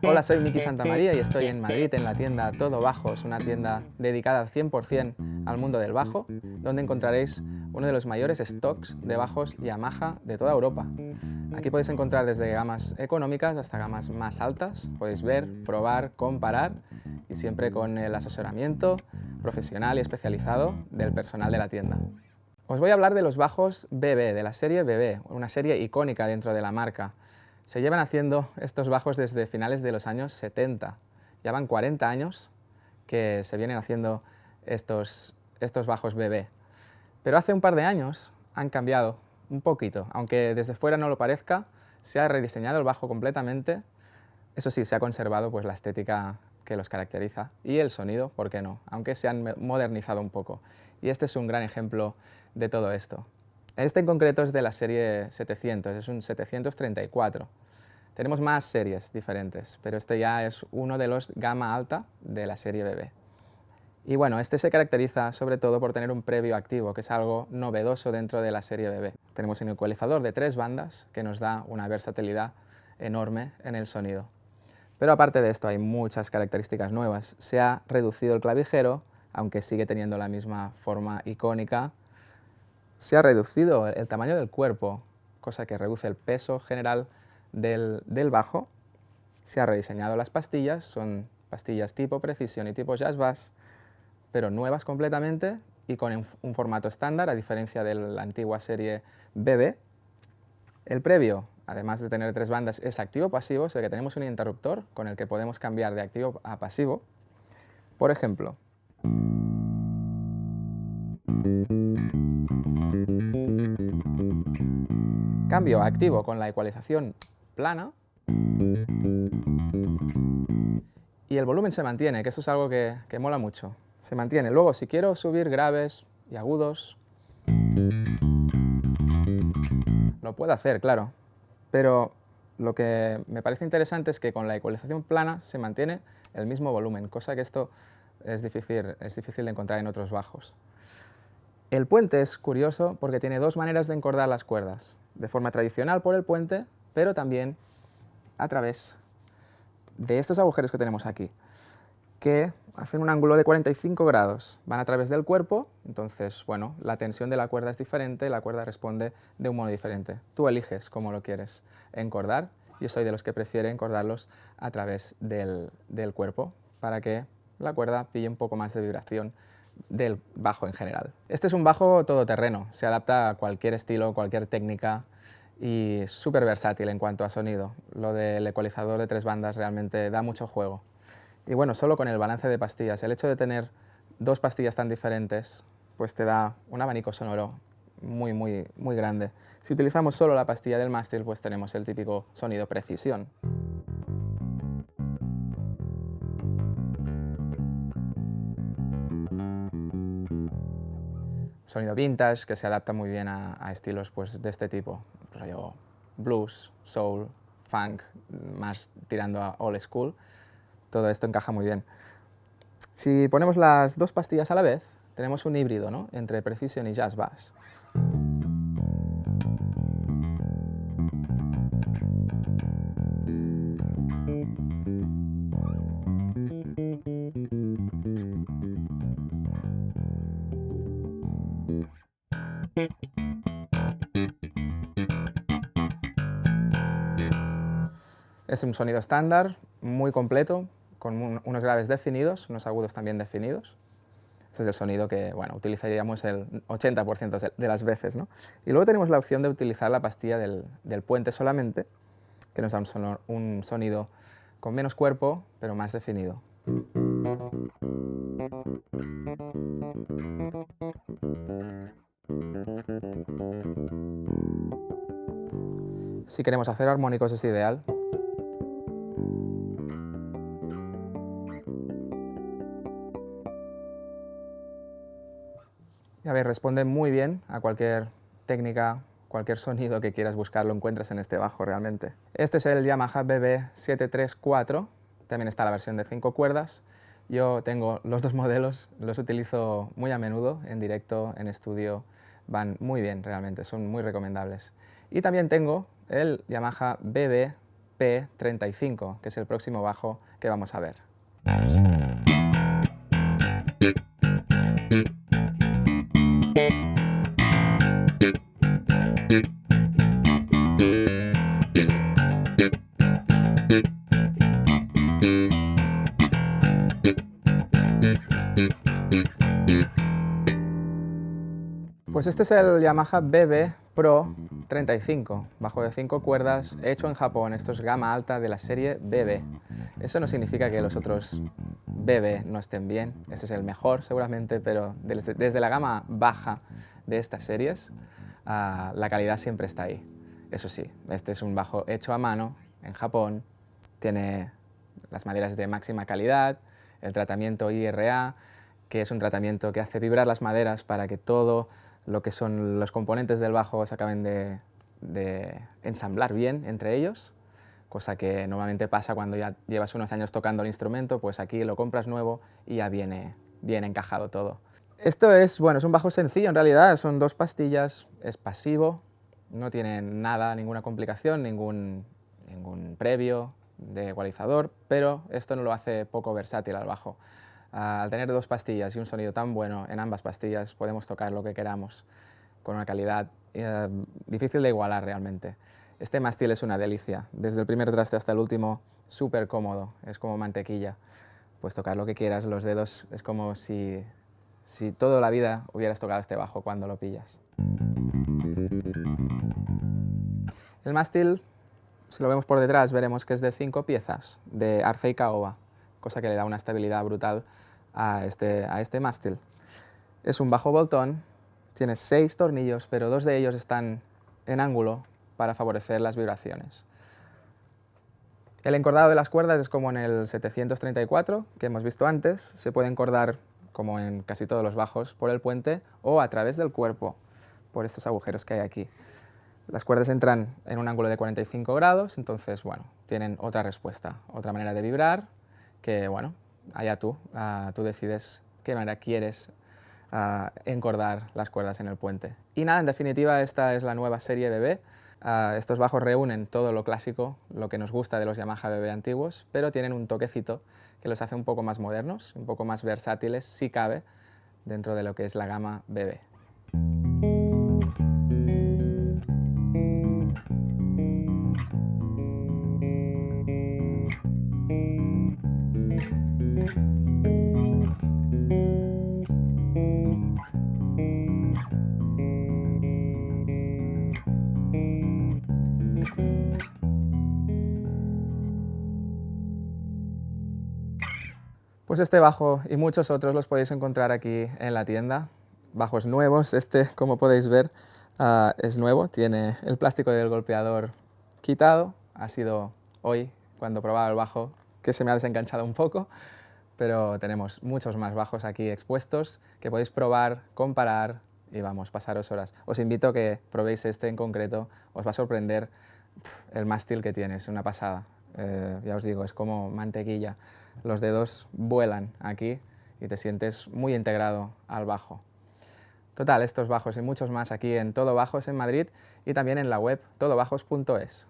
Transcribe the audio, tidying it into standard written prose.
Hola, soy Miki Santamaría y estoy en Madrid en la tienda Todo Bajos, una tienda dedicada al 100% al mundo del bajo, donde encontraréis uno de los mayores stocks de bajos Yamaha de toda Europa. Aquí podéis encontrar desde gamas económicas hasta gamas más altas, podéis ver, probar, comparar y siempre con el asesoramiento profesional y especializado del personal de la tienda. Os voy a hablar de los bajos BB, de la serie BB, una serie icónica dentro de la marca. Se llevan haciendo estos bajos desde finales de los años 70. Ya van 40 años que se vienen haciendo estos bajos BB. Pero hace un par de años han cambiado un poquito, aunque desde fuera no lo parezca, se ha rediseñado el bajo completamente. Eso sí, se ha conservado pues, la estética que los caracteriza y el sonido, ¿por qué no? Aunque se han modernizado un poco. Y este es un gran ejemplo de todo esto. Este en concreto es de la serie 700, es un 734. Tenemos más series diferentes, pero este ya es uno de los gama alta de la serie BB. Y bueno, este se caracteriza sobre todo por tener un previo activo, que es algo novedoso dentro de la serie BB. Tenemos un ecualizador de 3 bandas que nos da una versatilidad enorme en el sonido. Pero aparte de esto hay muchas características nuevas. Se ha reducido el clavijero, aunque sigue teniendo la misma forma icónica. Se ha reducido el tamaño del cuerpo, cosa que reduce el peso general del bajo. Se ha rediseñado las pastillas, son pastillas tipo Precision y tipo Jazz Bass, pero nuevas completamente y con un formato estándar, a diferencia de la antigua serie BB. El previo, además de tener 3 bandas, es activo-pasivo, o sea que tenemos un interruptor con el que podemos cambiar de activo a pasivo. Por ejemplo, cambio a activo con la ecualización plana y el volumen se mantiene, que eso es algo que mola mucho. Se mantiene. Luego, si quiero subir graves y agudos, lo puedo hacer, claro, pero lo que me parece interesante es que con la ecualización plana se mantiene el mismo volumen, cosa que esto es difícil de encontrar en otros bajos. El puente es curioso porque tiene 2 maneras de encordar las cuerdas, de forma tradicional por el puente, pero también a través de estos agujeros que tenemos aquí, que hacen un ángulo de 45 grados, van a través del cuerpo, entonces, bueno, la tensión de la cuerda es diferente, la cuerda responde de un modo diferente. Tú eliges cómo lo quieres encordar. Yo soy de los que prefiere encordarlos a través del cuerpo, para que la cuerda pille un poco más de vibración del bajo en general. Este es un bajo todoterreno, se adapta a cualquier estilo, cualquier técnica y es súper versátil en cuanto a sonido. Lo del ecualizador de 3 bandas realmente da mucho juego. Y bueno, solo con el balance de pastillas, el hecho de tener 2 pastillas tan diferentes, pues te da un abanico sonoro muy grande. Si utilizamos solo la pastilla del mástil, pues tenemos el típico sonido Precision. Sonido vintage que se adapta muy bien a estilos pues, de este tipo, rollo blues, soul, funk, más tirando a old school. Todo esto encaja muy bien. Si ponemos las 2 pastillas a la vez, tenemos un híbrido, ¿no?, entre Precision y Jazz Bass. Es un sonido estándar, muy completo, con unos graves definidos, unos agudos también definidos. Ese es el sonido que bueno, utilizaríamos el 80% de las veces, ¿no? Y luego tenemos la opción de utilizar la pastilla del puente solamente, que nos da un sonido con menos cuerpo, pero más definido. Si queremos hacer armónicos es ideal. Ya veis, responde muy bien a cualquier técnica, cualquier sonido que quieras buscar, lo encuentras en este bajo realmente. Este es el Yamaha BB 734, también está la versión de 5 cuerdas. Yo tengo los dos modelos, los utilizo muy a menudo en directo, en estudio, van muy bien realmente, son muy recomendables. Y también tengo el Yamaha BB P35, que es el próximo bajo que vamos a ver. Pues este es el Yamaha BB Pro 35, bajo de 5 cuerdas, hecho en Japón. Esto es gama alta de la serie BB. Eso no significa que los otros BB no estén bien, este es el mejor seguramente, pero desde la gama baja de estas series, la calidad siempre está ahí. Eso sí, este es un bajo hecho a mano en Japón, tiene las maderas de máxima calidad, el tratamiento IRA, que es un tratamiento que hace vibrar las maderas para que todo lo que son los componentes del bajo se acaben de ensamblar bien entre ellos, cosa que normalmente pasa cuando ya llevas unos años tocando el instrumento, pues aquí lo compras nuevo y ya viene bien encajado todo. Esto es, bueno, es un bajo sencillo en realidad, son 2 pastillas, es pasivo, no tiene nada, ninguna complicación, ningún previo de ecualizador, pero esto no lo hace poco versátil al bajo. Al tener 2 pastillas y un sonido tan bueno en ambas pastillas, podemos tocar lo que queramos con una calidad difícil de igualar realmente. Este mástil es una delicia, desde el primer traste hasta el último, súper cómodo, es como mantequilla. Puedes tocar lo que quieras, los dedos es como si toda la vida hubieras tocado este bajo cuando lo pillas. El mástil, si lo vemos por detrás, veremos que es de 5 piezas, de arce y caoba, cosa que le da una estabilidad brutal a este mástil. Es un bajo boltón, tiene 6 tornillos, pero 2 de ellos están en ángulo para favorecer las vibraciones. El encordado de las cuerdas es como en el 734, que hemos visto antes, se puede encordar, como en casi todos los bajos, por el puente o a través del cuerpo, por estos agujeros que hay aquí. Las cuerdas entran en un ángulo de 45 grados, entonces, bueno, tienen otra respuesta, otra manera de vibrar, que, bueno, allá tú decides qué manera quieres encordar las cuerdas en el puente. Y nada, en definitiva, esta es la nueva serie BB. Estos bajos reúnen todo lo clásico, lo que nos gusta de los Yamaha BB antiguos, pero tienen un toquecito que los hace un poco más modernos, un poco más versátiles, si cabe, dentro de lo que es la gama BB. Pues este bajo y muchos otros los podéis encontrar aquí en la tienda. Bajos nuevos, este, como podéis ver, es nuevo, tiene el plástico del golpeador quitado. Ha sido hoy, cuando probaba el bajo, que se me ha desenganchado un poco, pero tenemos muchos más bajos aquí expuestos que podéis probar, comparar y vamos, pasaros horas. Os invito a que probéis este en concreto, os va a sorprender el mástil que tiene, es una pasada. Ya os digo, es como mantequilla. Los dedos vuelan aquí y te sientes muy integrado al bajo. Total, estos bajos y muchos más aquí en Todo Bajos en Madrid y también en la web todobajos.es.